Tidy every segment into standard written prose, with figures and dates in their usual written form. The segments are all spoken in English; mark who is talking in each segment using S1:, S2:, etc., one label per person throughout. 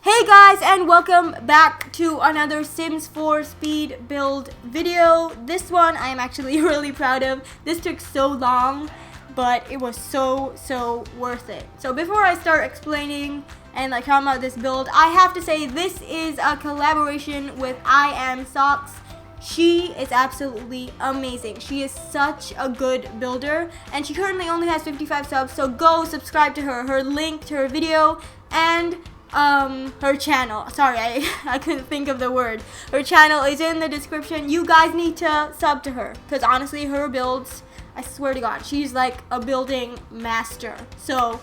S1: Hey guys, and welcome back to another Sims 4 speed build video. This one I am actually really proud of. This took so long, but it was so worth it. So before I start explaining and talking about this build, I have to say this is a collaboration with iamsocks. She is absolutely amazing. She is such a good builder, and she currently only has 55 subs, so go subscribe to her. Her link to her video and her channel, sorry, I couldn't think of the word. Her channel is in the description. You guys need to sub to her, because honestly her builds, I swear to God, she's like a building master. So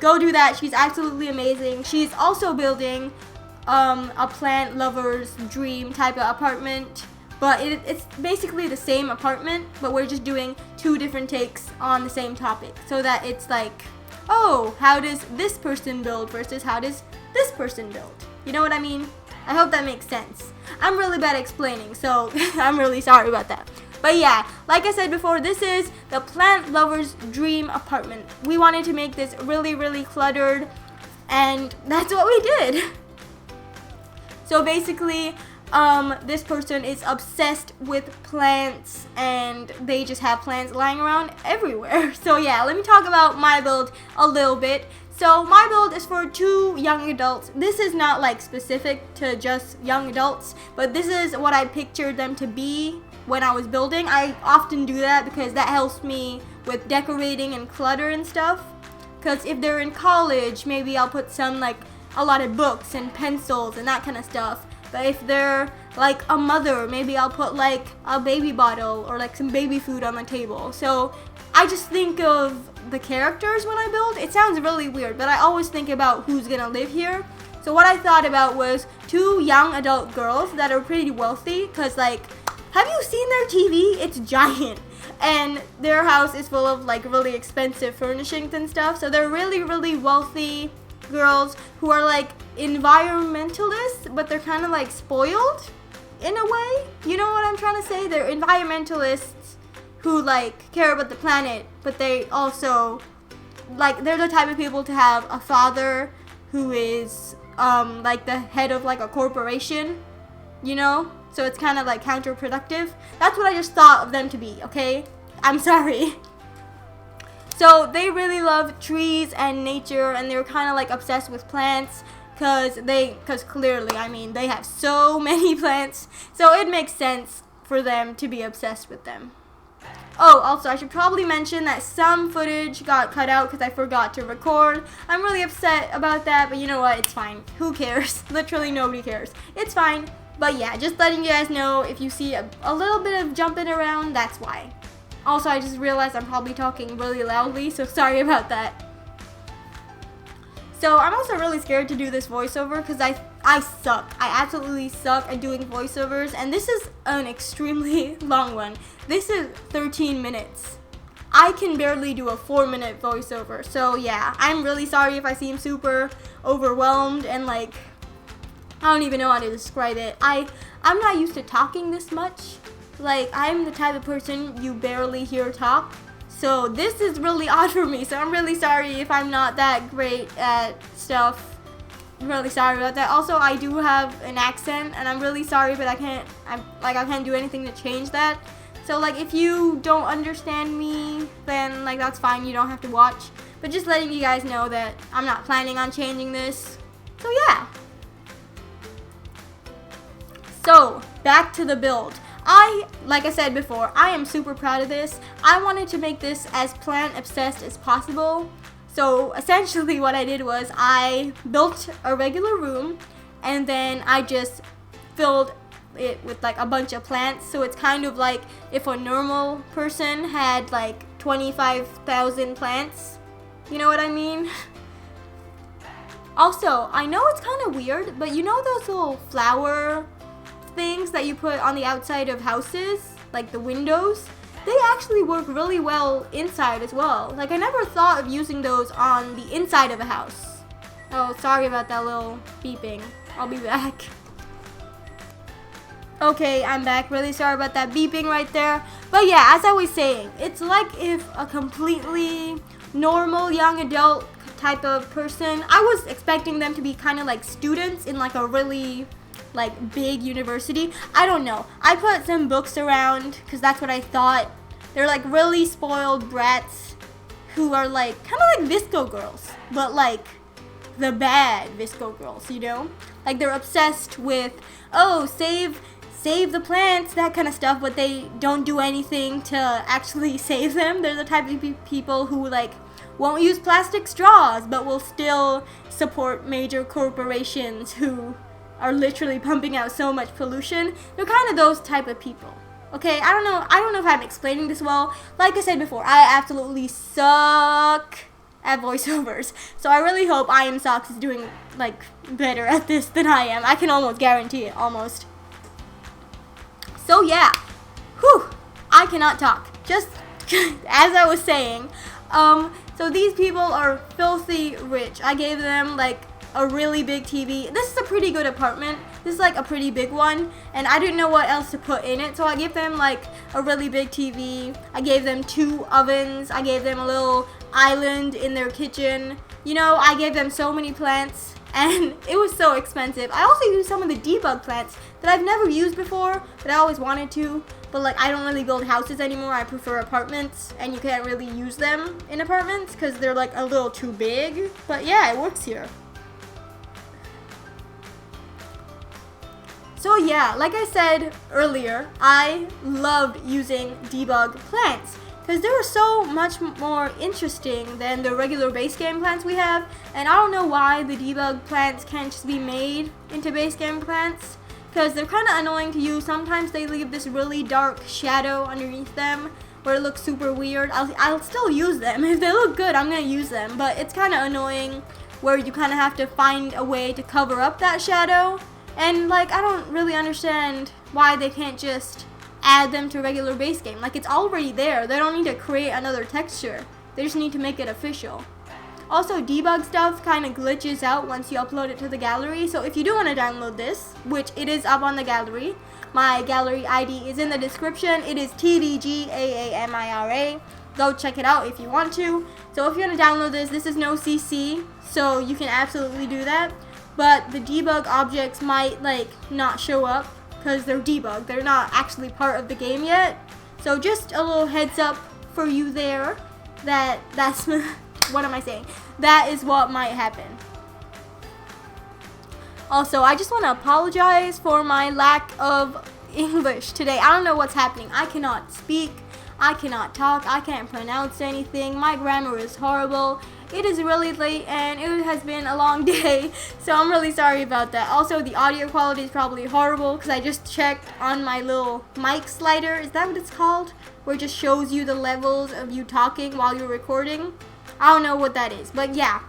S1: go do that. She's absolutely amazing. She's also building a plant lover's dream type of apartment, but it's basically the same apartment, but we're just doing two different takes on the same topic, so that it's like, oh, how does this person build versus how does this person build? You know what I mean? I hope that makes sense. I'm really bad at explaining, so I'm really sorry about that. But yeah, like I said before, this is the plant lover's dream apartment. We wanted to make this really cluttered, and that's what we did. So basically, this person is obsessed with plants, and they just have plants lying around everywhere. So yeah, let me talk about my build a little bit. So my build is for two young adults. This is not like specific to just young adults, but this is what I pictured them to be when I was building. I often do that because that helps me with decorating and clutter and stuff. Because if they're in college, maybe I'll put some a lot of books and pencils and that kind of stuff. But if they're like a mother, maybe I'll put like a baby bottle or like some baby food on the table. So I just think of the characters when I build. It sounds really weird, but I always think about who's gonna live here. So what I thought about was two young adult girls that are pretty wealthy, because have you seen their TV? It's giant. And their house is full of really expensive furnishings and stuff. So they're really wealthy girls who are environmentalists, but they're kind of spoiled in a way. You know what I'm trying to say? They're environmentalists who care about the planet, but they also they're the type of people to have a father who is the head of a corporation, you know? So it's kind of counterproductive. That's what I just thought of them to be, okay? I'm sorry. So they really love trees and nature, and they're kind of obsessed with plants, because clearly, I mean, they have so many plants, so it makes sense for them to be obsessed with them. Oh, also, I should probably mention that some footage got cut out because I forgot to record. I'm really upset about that, but you know what? It's fine. Who cares? Literally nobody cares. It's fine. But yeah, just letting you guys know, if you see a little bit of jumping around, that's why. Also, I just realized I'm probably talking really loudly, so sorry about that. So I'm also really scared to do this voiceover because I suck. I absolutely suck at doing voiceovers, and this is an extremely long one. This is 13 minutes. I can barely do a 4-minute voiceover. So yeah, I'm really sorry if I seem super overwhelmed and I don't even know how to describe it. I'm not used to talking this much. I'm the type of person you barely hear talk. So this is really odd for me. So I'm really sorry if I'm not that great at stuff. I'm really sorry about that. Also, I do have an accent, and I'm really sorry, but I can't do anything to change that. So if you don't understand me, then that's fine. You don't have to watch. But just letting you guys know that I'm not planning on changing this. So yeah. So back to the build. Like I said before, I am super proud of this. I wanted to make this as plant obsessed as possible. So essentially what I did was I built a regular room, and then I just filled it with a bunch of plants. So it's kind of like if a normal person had 25,000 plants. You know what I mean? Also, I know it's kind of weird, but you know those little flower things that you put on the outside of houses, the windows? They actually work really well inside as well. I never thought of using those on the inside of a house. Oh, sorry about that little beeping. I'll be back. Okay, I'm back. Really sorry about that beeping right there. But yeah, as I was saying, it's like if a completely normal young adult type of person. I was expecting them to be kind of like students in like a really like big university. I don't know. I put some books around because that's what I thought. They're like really spoiled brats who are like kind of like Visco girls, but like the bad Visco girls, you know? Like they're obsessed with, oh, save the plants, that kind of stuff, but they don't do anything to actually save them. They're the type of people who like won't use plastic straws, but will still support major corporations who are literally pumping out so much pollution. They're kind of those type of people. Okay, I don't know if I'm explaining this well. Like I said before, I absolutely suck at voiceovers. So I really hope iamsocks is doing like better at this than I am. I can almost guarantee it, almost. So yeah, whew, I cannot talk. Just as I was saying, so these people are filthy rich. I gave them like a really big TV. This is a pretty good apartment. This is like a pretty big one, and I didn't know what else to put in it, so I gave them like a really big TV. I gave them 2 ovens. I gave them a little island in their kitchen. You know, I gave them so many plants, and it was so expensive. I also used some of the debug plants that I've never used before, but I always wanted to. But like, I don't really build houses anymore. I prefer apartments, and you can't really use them in apartments because they're like a little too big. But yeah, it works here. So yeah, like I said earlier, I loved using debug plants because they were so much more interesting than the regular base game plants we have. And I don't know why the debug plants can't just be made into base game plants, because they're kind of annoying to use. Sometimes they leave this really dark shadow underneath them where it looks super weird. I'll still use them. If they look good, I'm going to use them. But it's kind of annoying where you kind of have to find a way to cover up that shadow. And like, I don't really understand why they can't just add them to a regular base game. Like, it's already there. They don't need to create another texture. They just need to make it official. Also, debug stuff kind of glitches out once you upload it to the gallery. So if you do want to download this, which it is up on the gallery, my gallery ID is in the description. It is TDGAamira. Go check it out if you want to. So if you want to download this, this is no CC, so you can absolutely do that. But the debug objects might like not show up because they're debugged. They're not actually part of the game yet. So just a little heads up for you there. That's what am I saying? That is what might happen. Also, I just want to apologize for my lack of English today. I don't know what's happening. I cannot speak. I cannot talk. I can't pronounce anything. My grammar is horrible. It is really late and it has been a long day, so I'm really sorry about that. Also, the audio quality is probably horrible because I just checked on my little mic slider. Is that what it's called? Where it just shows you the levels of you talking while you're recording. I don't know what that is, but yeah,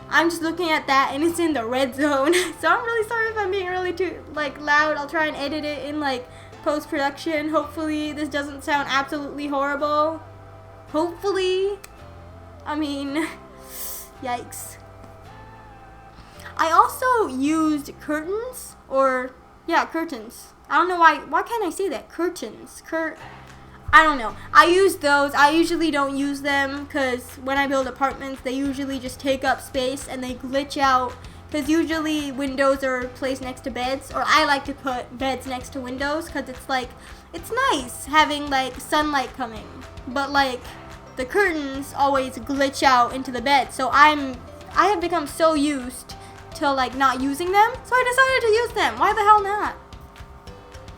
S1: I'm just looking at that and it's in the red zone. So I'm really sorry if I'm being really too like loud. I'll try and edit it in like post-production. Hopefully this doesn't sound absolutely horrible. Hopefully. I mean, yikes. I also used curtains, or yeah, curtains. I don't know why can't I say that? Curtains. I don't know. I use those. I usually don't use them because when I build apartments, they usually just take up space and they glitch out. Because usually windows are placed next to beds, or I like to put beds next to windows because it's like, it's nice having like sunlight coming. But like the curtains always glitch out into the bed. So I have become so used to like not using them. So I decided to use them. Why the hell not?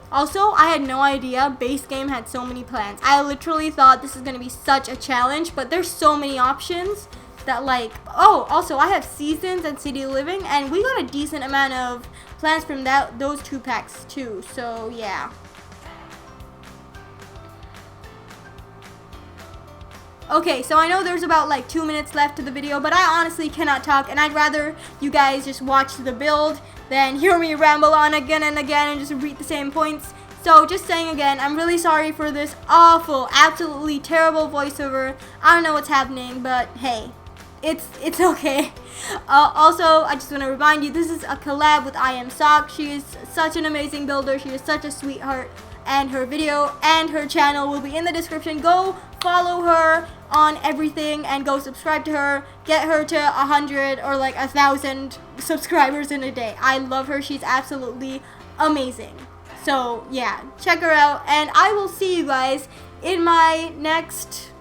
S1: Also, I had no idea base game had so many plans. I literally thought this is going to be such a challenge, but there's so many options that like, oh, also I have seasons and city living, and we got a decent amount of plans from those 2 packs too. So yeah. Okay, so I know there's about like 2 minutes left to the video, but I honestly cannot talk, and I'd rather you guys just watch the build than hear me ramble on again and again and just repeat the same points. So just saying again, I'm really sorry for this awful, absolutely terrible voiceover. I don't know what's happening, but hey, it's okay. Also, I just want to remind you, this is a collab with iamsocks. She is such an amazing builder. She is such a sweetheart, and her video and her channel will be in the description. Go follow her. on everything and go subscribe to her. Get her to 100 or like 1,000 subscribers in a day. I love her. She's absolutely amazing. So yeah, check her out, and I will see you guys in my next,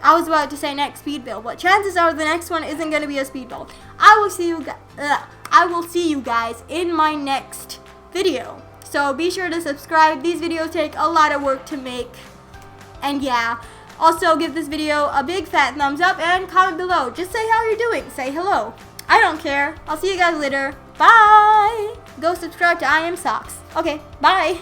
S1: I was about to say next speed build, but chances are the next one isn't going to be a speed build. I will see you guys in my next video. So be sure to subscribe. These videos take a lot of work to make. And yeah, also give this video a big fat thumbs up and comment below. Just say how you're doing. Say hello. I don't care. I'll see you guys later. Bye. Go subscribe to iamsocks. Okay, bye.